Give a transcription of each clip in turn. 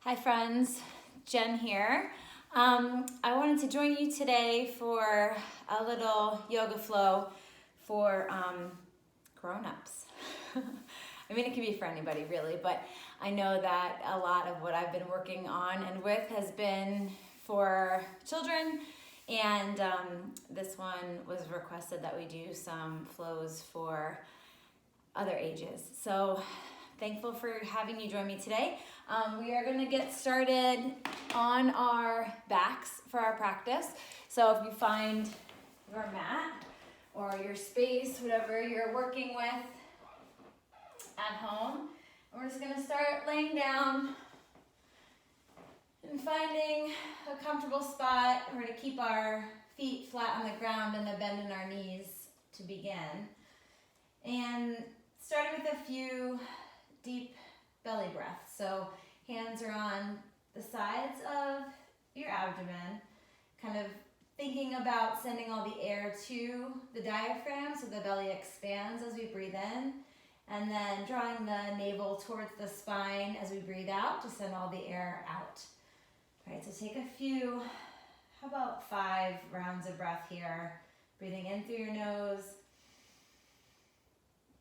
Hi friends, Jen here. I wanted to join you today for a little yoga flow for grown-ups. I mean, it can be for anybody really, but I know that a lot of what I've been working on and with has been for children, and this one was requested that we do some flows for other ages. So thankful for having you join me today. We are going to get started on our backs for our practice. So if you find your mat or your space, whatever you're working with at home, we're just going to start laying down and finding a comfortable spot. We're going to keep our feet flat on the ground and a bend in our knees to begin. And starting with a few deep belly breaths. So hands are on the sides of your abdomen, kind of thinking about sending all the air to the diaphragm so the belly expands as we breathe in, and then drawing the navel towards the spine as we breathe out to send all the air out. All right, so take a few, how about 5 rounds of breath here, breathing in through your nose,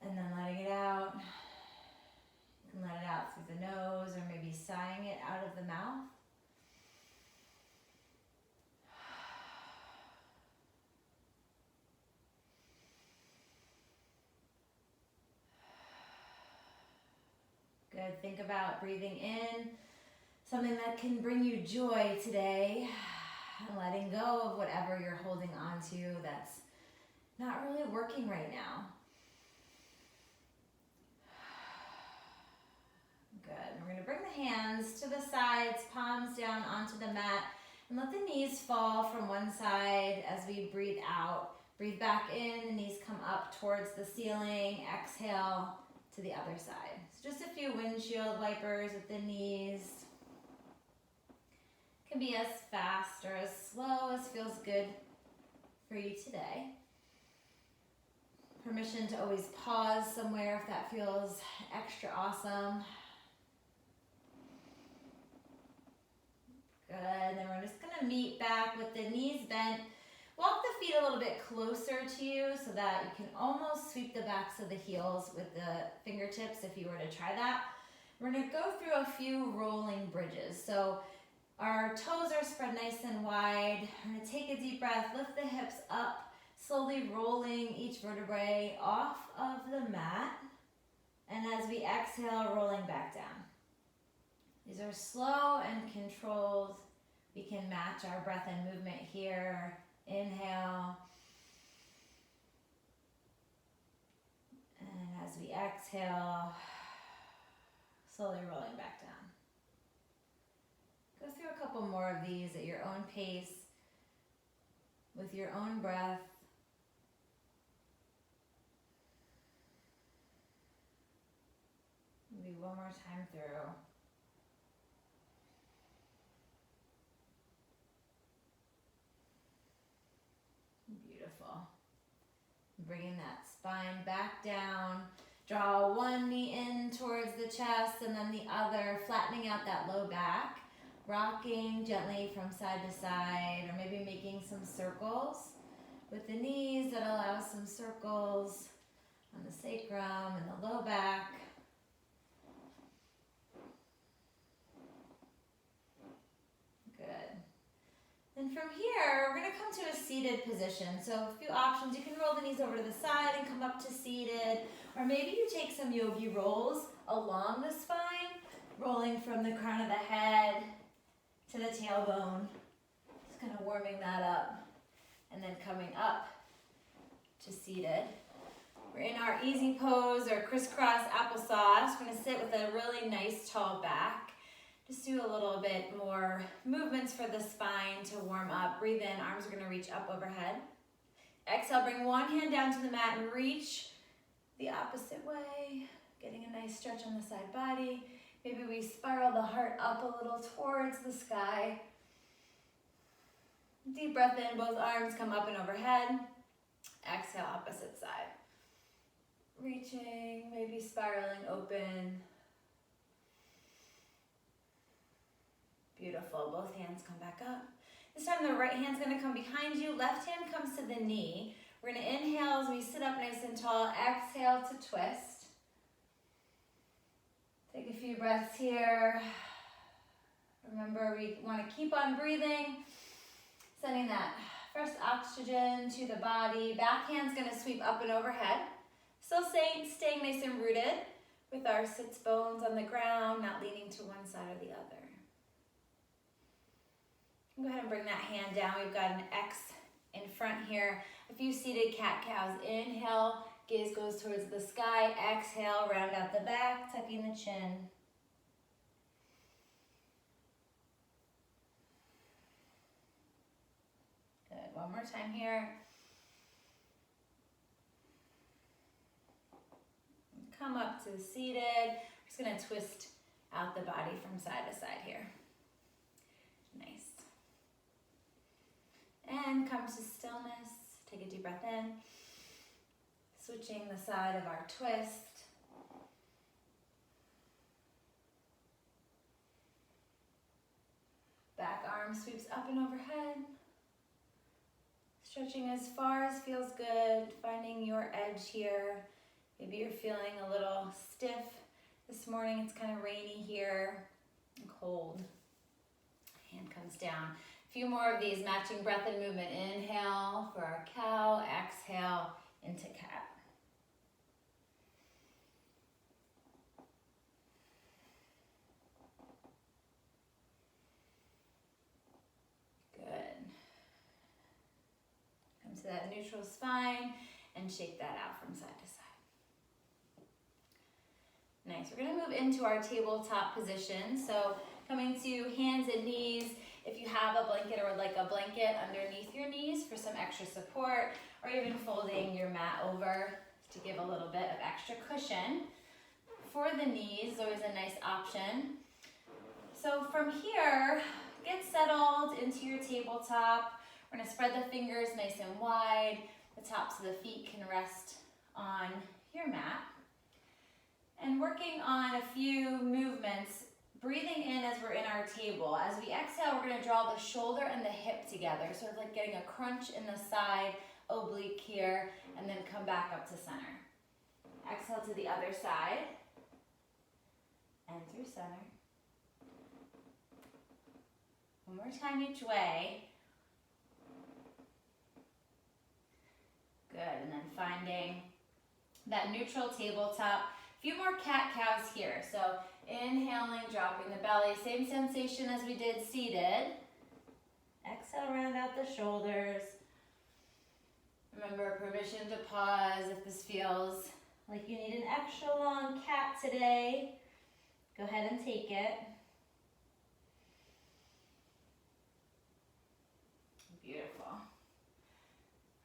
and then letting it out. And let it out through the nose, or maybe sighing it out of the mouth. Good. Think about breathing in something that can bring you joy today, and letting go of whatever you're holding on to that's not really working right now. Good. We're going to bring the hands to the sides, palms down onto the mat, and let the knees fall from one side as we breathe out. Breathe back in, the knees come up towards the ceiling. Exhale to the other side. So just a few windshield wipers with the knees. It can be as fast or as slow as feels good for you today. Permission to always pause somewhere if that feels extra awesome. Good, then we're just gonna meet back with the knees bent. Walk the feet a little bit closer to you so that you can almost sweep the backs of the heels with the fingertips if you were to try that. We're gonna go through a few rolling bridges. So our toes are spread nice and wide. We're gonna take a deep breath, lift the hips up, slowly rolling each vertebrae off of the mat. And as we exhale, rolling back down. These are slow and controlled. We can match our breath and movement here. Inhale. And as we exhale, slowly rolling back down. Go through a couple more of these at your own pace, with your own breath. Maybe one more time through. Beautiful. Bringing that spine back down. Draw one knee in towards the chest and then the other, flattening out that low back. Rocking gently from side to side, or maybe making some circles with the knees that allow some circles on the sacrum and the low back. Good. And from here, we're going to come to a seated position. So a few options. You can roll the knees over to the side and come up to seated. Or maybe you take some yogi rolls along the spine, rolling from the crown of the head to the tailbone. Just kind of warming that up. And then coming up to seated. We're in our easy pose or crisscross applesauce. We're going to sit with a really nice tall back. Just do a little bit more movements for the spine to warm up. Breathe in, arms are going to reach up overhead. Exhale, bring one hand down to the mat and reach the opposite way. Getting a nice stretch on the side body. Maybe we spiral the heart up a little towards the sky. Deep breath in, both arms come up and overhead. Exhale, opposite side. Reaching, maybe spiraling open. Beautiful. Both hands come back up. This time the right hand's gonna come behind you. Left hand comes to the knee. We're gonna inhale as we sit up nice and tall. Exhale to twist. Take a few breaths here. Remember, we wanna keep on breathing, sending that fresh oxygen to the body. Back hand's gonna sweep up and overhead. Still staying nice and rooted with our sits bones on the ground, not leaning to one side or the other. Go ahead and bring that hand down. We've got an X in front here. A few seated cat-cows. Inhale, gaze goes towards the sky. Exhale, round out the back, tucking the chin. Good, one more time here. Come up to seated. We're just gonna twist out the body from side to side here. Nice. And come to stillness. Take a deep breath in. Switching the side of our twist. Back arm sweeps up and overhead. Stretching as far as feels good. Finding your edge here. Maybe you're feeling a little stiff this morning. It's kind of rainy here and cold. Hand comes down. A few more of these, matching breath and movement. Inhale for our cow, exhale into cat. Good. Come to that neutral spine and shake that out from side to side. Nice, we're gonna move into our tabletop position. So coming to hands and knees. If you have a blanket or would like a blanket underneath your knees for some extra support, or even folding your mat over to give a little bit of extra cushion. For the knees, always a nice option. So from here, get settled into your tabletop. We're gonna spread the fingers nice and wide. The tops of the feet can rest on your mat. And working on a few movements, breathing in as we're in our table. As we exhale, we're gonna draw the shoulder and the hip together, sort of like getting a crunch in the side, oblique here, and then come back up to center. Exhale to the other side, and through center. One more time each way. Good, and then finding that neutral tabletop. A few more cat-cows here. So inhaling, dropping the belly. Same sensation as we did seated. Exhale, round out the shoulders. Remember, permission to pause if this feels like you need an extra long cat today. Go ahead and take it. Beautiful.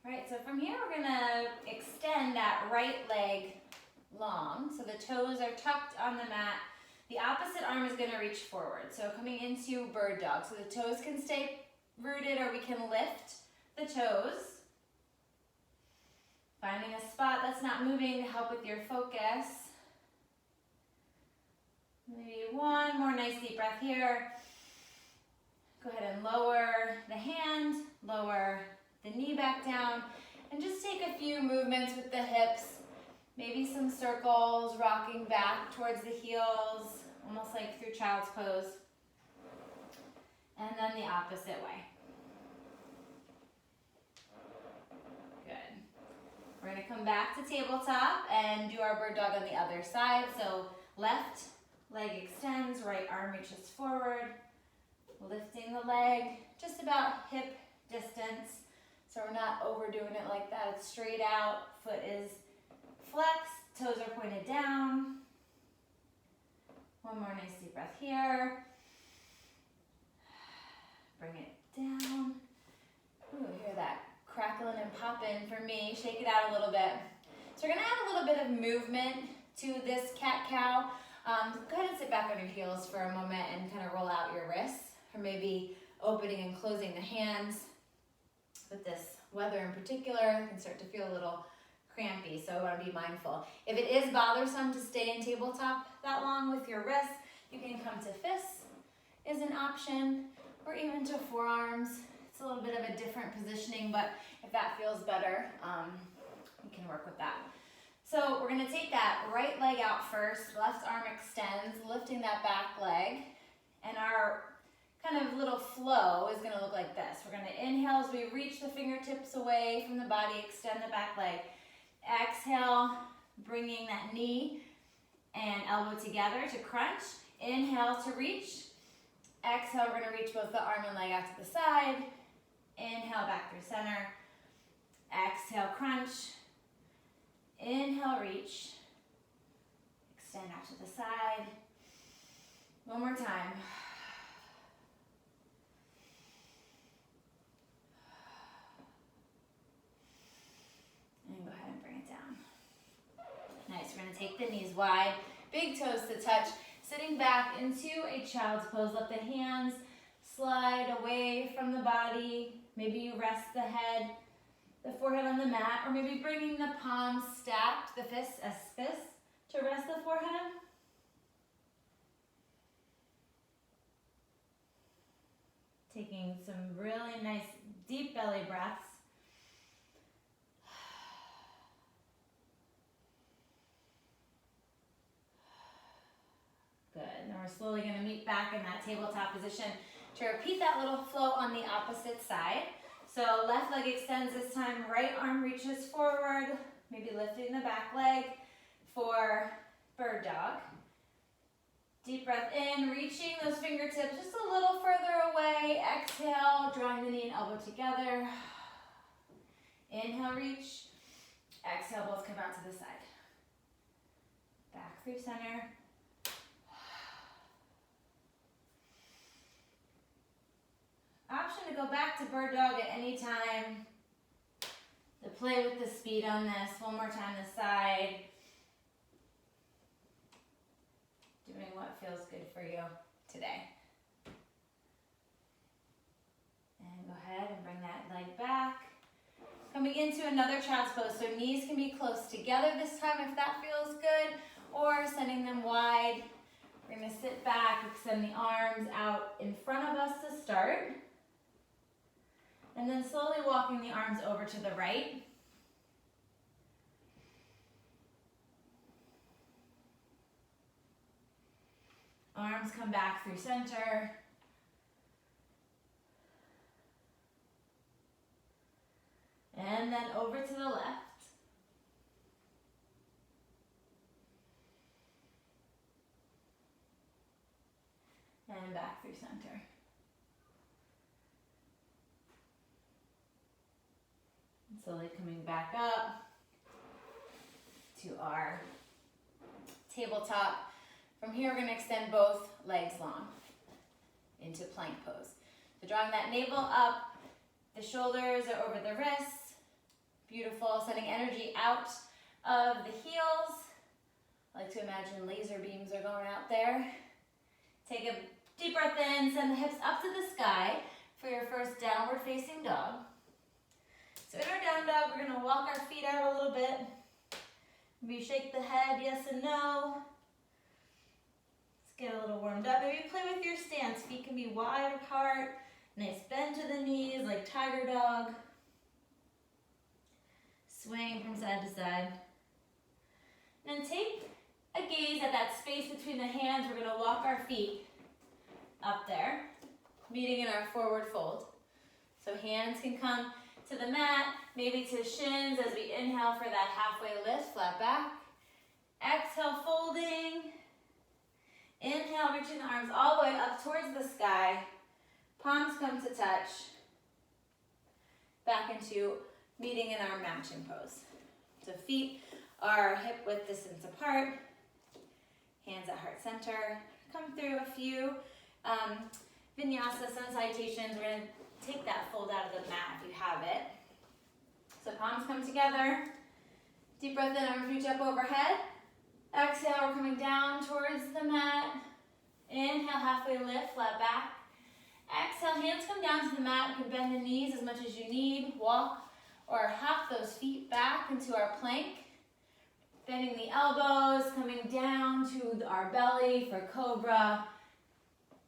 All right, so from here we're gonna extend that right leg long. So the toes are tucked on the mat. The opposite arm is gonna reach forward. So coming into bird dog. So the toes can stay rooted or we can lift the toes. Finding a spot that's not moving to help with your focus. Maybe one more nice deep breath here. Go ahead and lower the hand, lower the knee back down, and just take a few movements with the hips. Maybe some circles, rocking back towards the heels, almost like through child's pose. And then the opposite way. Good. We're gonna come back to tabletop and do our bird dog on the other side. So left leg extends, right arm reaches forward. Lifting the leg just about hip distance. So we're not overdoing it like that. It's straight out, foot is flexed, toes are pointed down. One more nice deep breath here. Bring it down. Ooh, hear that crackling and popping for me. Shake it out a little bit. So we're gonna add a little bit of movement to this cat-cow. Go ahead and sit back on your heels for a moment and kind of roll out your wrists, or maybe opening and closing the hands. With this weather in particular, it can start to feel a little crampy, so I want to be mindful. If it is bothersome to stay in tabletop that long with your wrists, you can come to fists, is an option, or even to forearms. It's a little bit of a different positioning, but if that feels better, we can work with that. So we're gonna take that right leg out first, left arm extends, lifting that back leg, and our kind of little flow is gonna look like this. We're gonna inhale as we reach the fingertips away from the body, extend the back leg. Exhale, bringing that knee and elbow together to crunch. Inhale to reach. Exhale, we're gonna reach both the arm and leg out to the side. Inhale, back through center. Exhale, crunch. Inhale, reach. Extend out to the side. One more time. And go ahead and bring it down. Nice, we're gonna take the knees wide, big toes to touch, sitting back into a child's pose. Let the hands slide away from the body. Maybe you rest the head, the forehead on the mat, or maybe bringing the palms stacked, the fists as fists, to rest the forehead. Taking some really nice deep belly breaths. Good, then we're slowly gonna meet back in that tabletop position to repeat that little flow on the opposite side. So left leg extends this time, right arm reaches forward, maybe lifting the back leg for bird dog. Deep breath in, reaching those fingertips just a little further away. Exhale, drawing the knee and elbow together. Inhale, reach. Exhale, both come out to the side. Back through center. Option to go back to bird dog at any time. To play with the speed on this. One more time this side. Doing what feels good for you today. And go ahead and bring that leg back. Coming into another child's pose. So knees can be close together this time if that feels good, or sending them wide. We're gonna sit back, extend the arms out in front of us to start. And then slowly walking the arms over to the right. Arms come back through center. And then over to the left. And back through center. And slowly coming back up to our tabletop. From here, we're going to extend both legs long into plank pose. So drawing that navel up, the shoulders are over the wrists. Beautiful, sending energy out of the heels. I like to imagine laser beams are going out there. Take a deep breath in, send the hips up to the sky for your first downward facing dog. So in our down dog, we're going to walk our feet out a little bit. Maybe shake the head, yes and no. Get a little warmed up. Maybe play with your stance. Feet can be wide apart. Nice bend to the knees like tiger dog. Swaying from side to side. And then take a gaze at that space between the hands. We're going to walk our feet up there, meeting in our forward fold. So hands can come to the mat, maybe to shins as we inhale for that halfway lift, flat back. Exhale, folding. Inhale, reaching the arms all the way up towards the sky. Palms come to touch. Back into meeting in our mountain pose. So feet are hip width distance apart. Hands at heart center. Come through a few vinyasa, sun salutations. We're going to take that fold out of the mat if you have it. So palms come together. Deep breath in, arms reach up overhead. Exhale, we're coming down towards the mat. Inhale, halfway lift, flat back. Exhale, hands come down to the mat. You can bend the knees as much as you need. Walk or hop those feet back into our plank. Bending the elbows, coming down to our belly for cobra.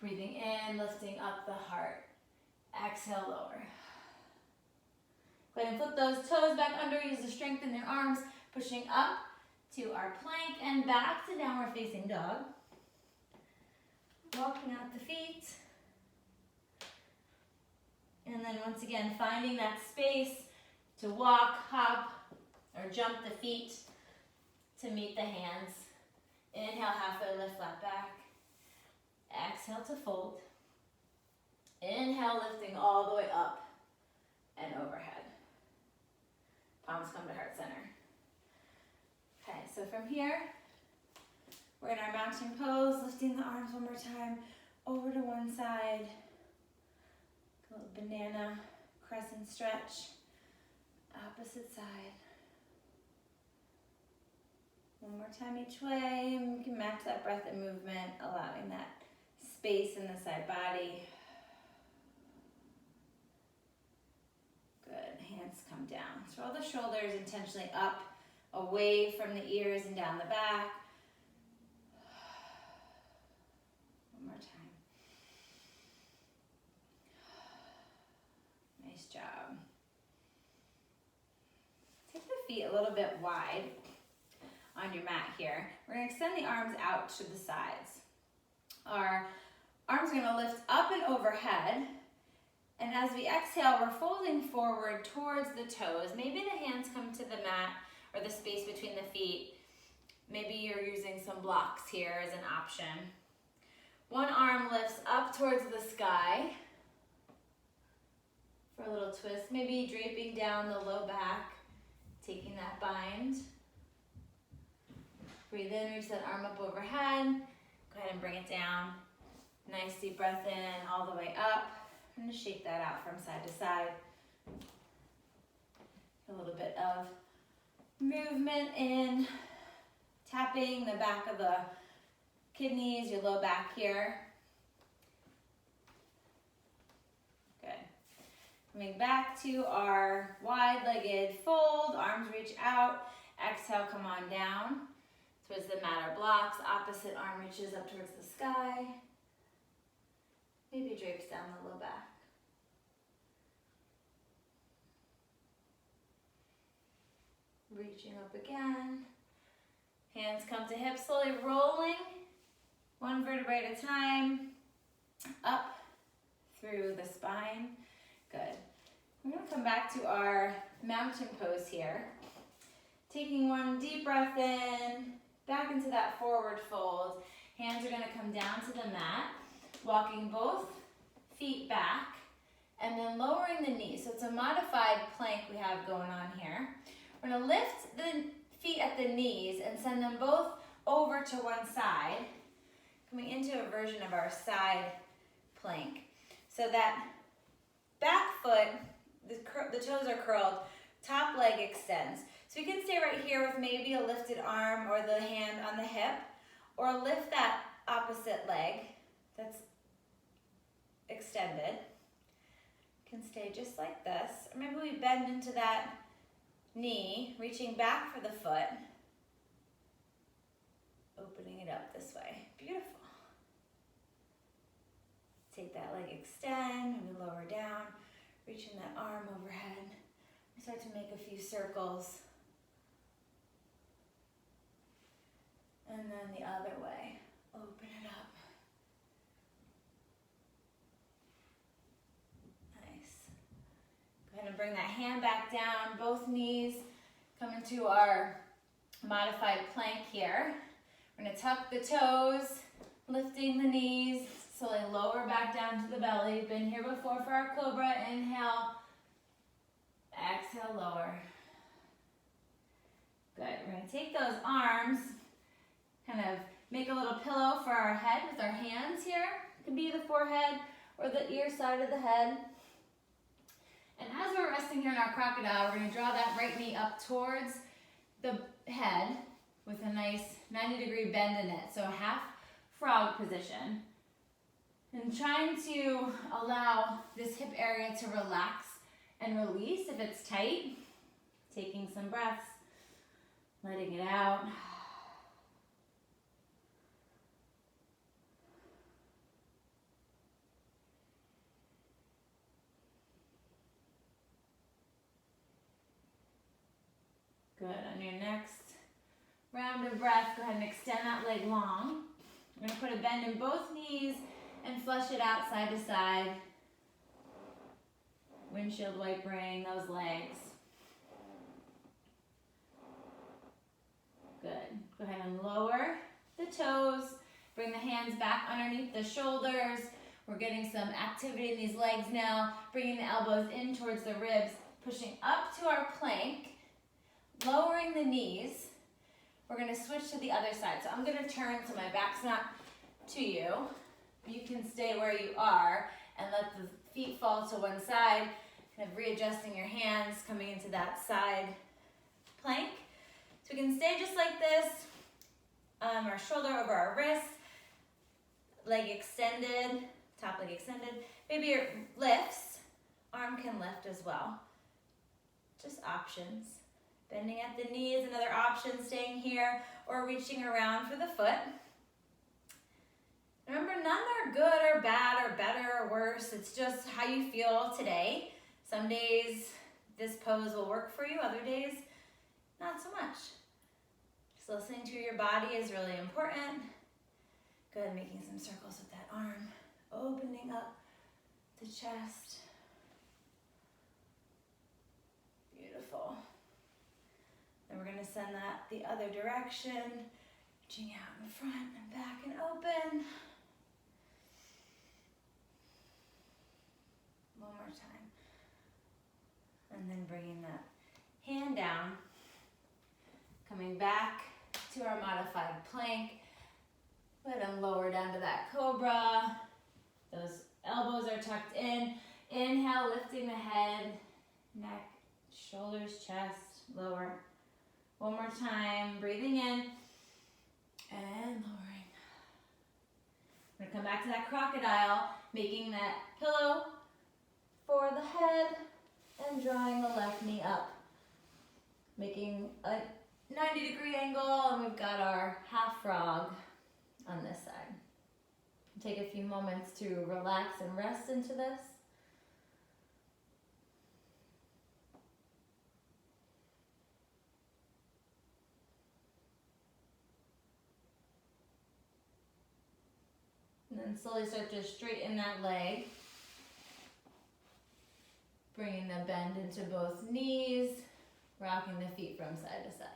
Breathing in, lifting up the heart. Exhale, lower. Go ahead and flip those toes back under. Use the strength in your arms, pushing up to our plank and back to downward facing dog. Walking out the feet. And then once again, finding that space to walk, hop, or jump the feet to meet the hands. Inhale, halfway lift, flat back. Exhale to fold. Inhale, lifting all the way up and overhead. Palms come to heart center. Okay, so from here, we're in our mountain pose, lifting the arms one more time, over to one side. A little banana crescent stretch. Opposite side. One more time each way. You can match that breath and movement, allowing that space in the side body. Good. Hands come down. So roll the shoulders intentionally up, away from the ears and down the back. One more time. Nice job. Take the feet a little bit wide on your mat here. We're going to extend the arms out to the sides. Our arms are going to lift up and overhead. And as we exhale, we're folding forward towards the toes. Maybe the hands come to the mat or the space between the feet. Maybe you're using some blocks here as an option. One arm lifts up towards the sky for a little twist. Maybe draping down the low back, taking that bind. Breathe in, reach that arm up overhead. Go ahead and bring it down. Nice deep breath in, all the way up. I'm going to shake that out from side to side. A little bit of movement in, tapping the back of the kidneys, your low back here. Good. Coming back to our wide-legged fold, arms reach out. Exhale, come on down towards the mat or blocks. Opposite arm reaches up towards the sky. Maybe drapes down the low back. Reaching up again. Hands come to hips, slowly rolling one vertebrae at a time, up through the spine. Good. We're going to come back to our mountain pose here. Taking one deep breath in, back into that forward fold. Hands are going to come down to the mat, walking both feet back, and then lowering the knees. So it's a modified plank we have going on here. We're going to lift the feet at the knees and send them both over to one side, coming into a version of our side plank. So that back foot, the toes are curled, top leg extends. So you can stay right here with maybe a lifted arm or the hand on the hip, or lift that opposite leg that's extended. You can stay just like this. Or maybe we bend into that knee, reaching back for the foot, opening it up this way. Beautiful. Take that leg, extend, and we lower down, reaching that arm overhead. We start to make a few circles. And then the other way, open it up. Nice. Go ahead and bring that hand back down, both knees come into our modified plank here. We're gonna tuck the toes, lifting the knees, slowly lower back down to the belly. Been here before for our cobra. Inhale, exhale, lower. Good, we're gonna take those arms, kind of make a little pillow for our head with our hands here. It could be the forehead or the ear side of the head. And as we're resting here in our crocodile, we're going to draw that right knee up towards the head with a nice 90-degree bend in it. So a half frog position. And trying to allow this hip area to relax and release if it's tight. Taking some breaths, letting it out. Good. On your next round of breath, go ahead and extend that leg long. We're going to put a bend in both knees and flush it out side to side. Windshield wipering those legs. Good. Go ahead and lower the toes. Bring the hands back underneath the shoulders. We're getting some activity in these legs now. Bringing the elbows in towards the ribs. Pushing up to our plank. Lowering the knees. We're going to switch to the other side. So I'm going to turn so my back's not to you. You can stay where you are and let the feet fall to one side. Kind of readjusting your hands, coming into that side plank. So we can stay just like this. Our shoulder over our wrist. Leg extended, top leg extended. Maybe your lifts. Arm can lift as well. Just options. Bending at the knee is another option, staying here, or reaching around for the foot. Remember, none are good or bad or better or worse. It's just how you feel today. Some days this pose will work for you, other days not so much. Just listening to your body is really important. Good, making some circles with that arm, opening up the chest. Beautiful. Then we're going to send that the other direction, reaching out in front and back and open. One more time. And then bringing that hand down, coming back to our modified plank. Let them lower down to that cobra. Those elbows are tucked in. Inhale, lifting the head, neck, shoulders, chest, lower. One more time, breathing in and lowering. We're gonna come back to that crocodile, making that pillow for the head and drawing the left knee up. Making a 90-degree angle, and we've got our half frog on this side. Take a few moments to relax and rest into this. And then slowly start to straighten that leg. Bringing the bend into both knees, rocking the feet from side to side.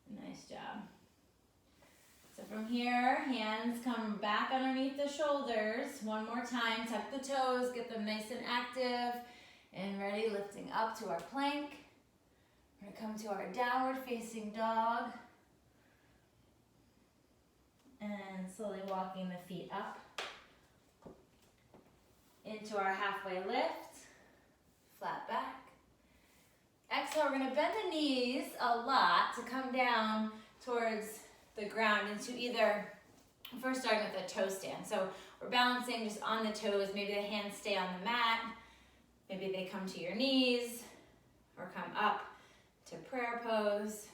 Nice job. So from here, hands come back underneath the shoulders. One more time, tuck the toes, get them nice and active and ready, lifting up to our plank. We're gonna come to our downward facing dog. And slowly walking the feet up into our halfway lift, flat back. Exhale, we're gonna bend the knees a lot to come down towards the ground into either, first starting with a toe stand. So we're balancing just on the toes, maybe the hands stay on the mat, maybe they come to your knees, or come up to prayer pose.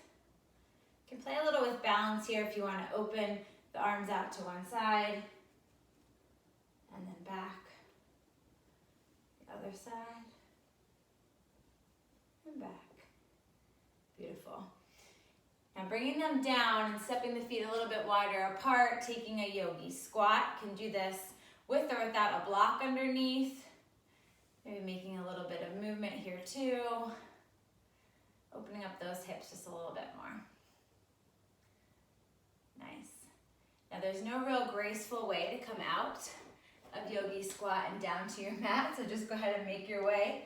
You can play a little with balance here if you wanna open the arms out to one side, and then back, the other side, and back. Beautiful. Now bringing them down and stepping the feet a little bit wider apart, taking a yogi squat. You can do this with or without a block underneath. Maybe making a little bit of movement here too. Opening up those hips just a little bit more. Nice. Now there's no real graceful way to come out of yogi squat and down to your mat, so just go ahead and make your way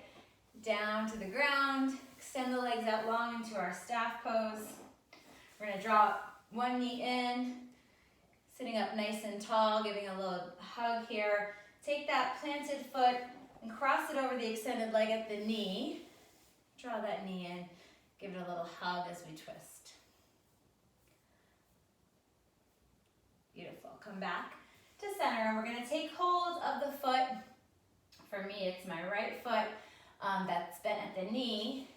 down to the ground. Extend the legs out long into our staff pose. We're gonna draw one knee in, sitting up nice and tall, giving a little hug here. Take that planted foot and cross it over the extended leg at the knee. Draw that knee in, give it a little hug as we twist. Beautiful. Come back to center, and we're going to take hold of the foot. For me, it's my right foot that's bent at the knee,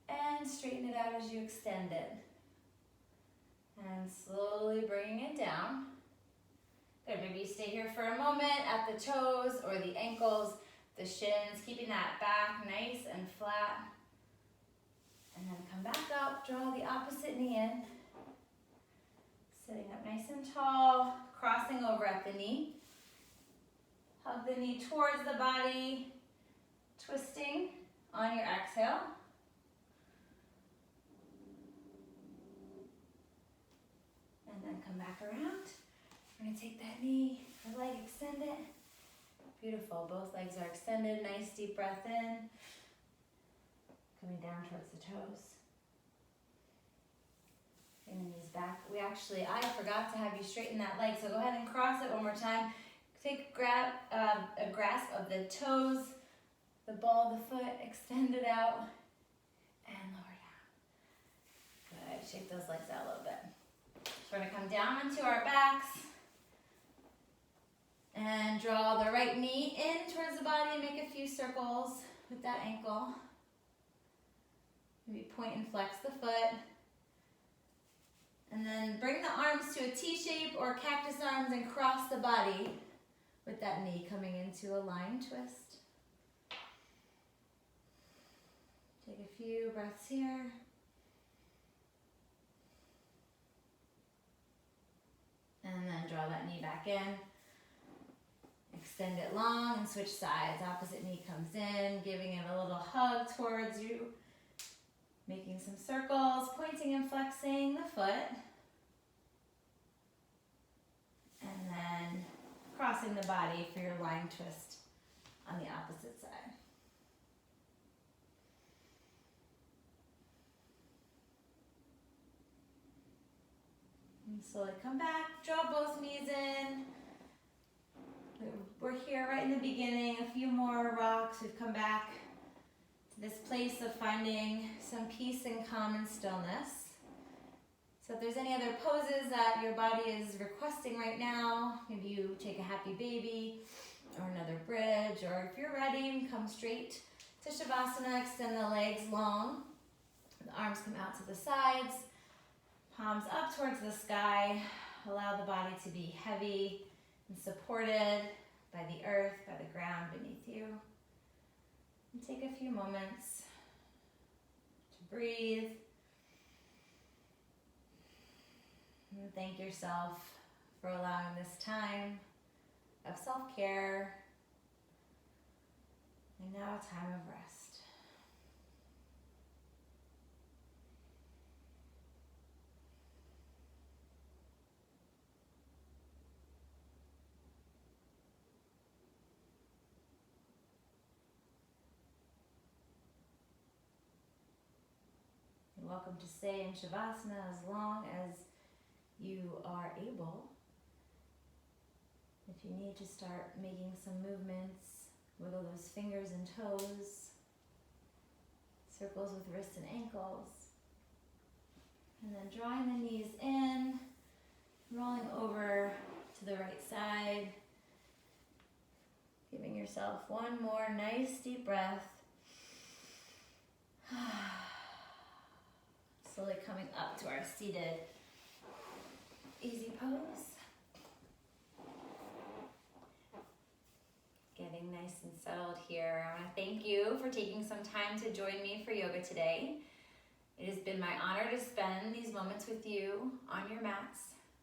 and straighten it out as you extend it. And slowly bringing it down. Good, maybe you stay here for a moment at the toes or the ankles, the shins, keeping that back nice and flat. And then come back up, draw the opposite knee in. Sitting up nice and tall, crossing over at the knee. Hug the knee towards the body, twisting on your exhale. And then come back around. We're gonna take that knee or leg, extend it. Beautiful, both legs are extended. Nice deep breath in. Coming down towards the toes. Bring the knees back. I forgot to have you straighten that leg, so go ahead and cross it one more time. Take a grasp of the toes, the ball of the foot, extend it out, and lower down. Good, shake those legs out a little bit. So we're gonna come down onto our backs, and draw the right knee in towards the body and make a few circles with that ankle. Maybe point and flex the foot. And then bring the arms to a T shape or cactus arms and cross the body with that knee coming into a lying twist. Take a few breaths here. And then draw that knee back in. Extend it long and switch sides. Opposite knee comes in, giving it a little hug towards you. Making some circles, pointing and flexing the foot. And then crossing the body for your lying twist on the opposite side. And slowly come back, draw both knees in. We're here right in the beginning, a few more rocks. We've come back to this place of finding some peace and calm and stillness. So if there's any other poses that your body is requesting right now, maybe you take a happy baby or another bridge, or if you're ready, come straight to Shavasana, extend the legs long. The arms come out to the sides, palms up towards the sky. Allow the body to be heavy and supported by the earth, by the ground beneath you. And take a few moments to breathe. And thank yourself for allowing this time of self-care and now a time of rest. You're welcome to stay in Shavasana as long as you are able. If you need to start making some movements, wiggle those fingers and toes, circles with wrists and ankles, and then drawing the knees in, rolling over to the right side, giving yourself one more nice deep breath. Slowly coming up to our seated easy pose. Getting nice and settled here. I want to thank you for taking some time to join me for yoga today. It has been my honor to spend these moments with you on your mats.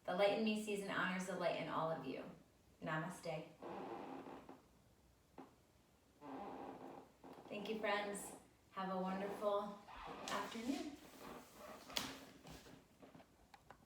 The light in me sees and honors the light in all of you. Namaste. Thank you, friends. Have a wonderful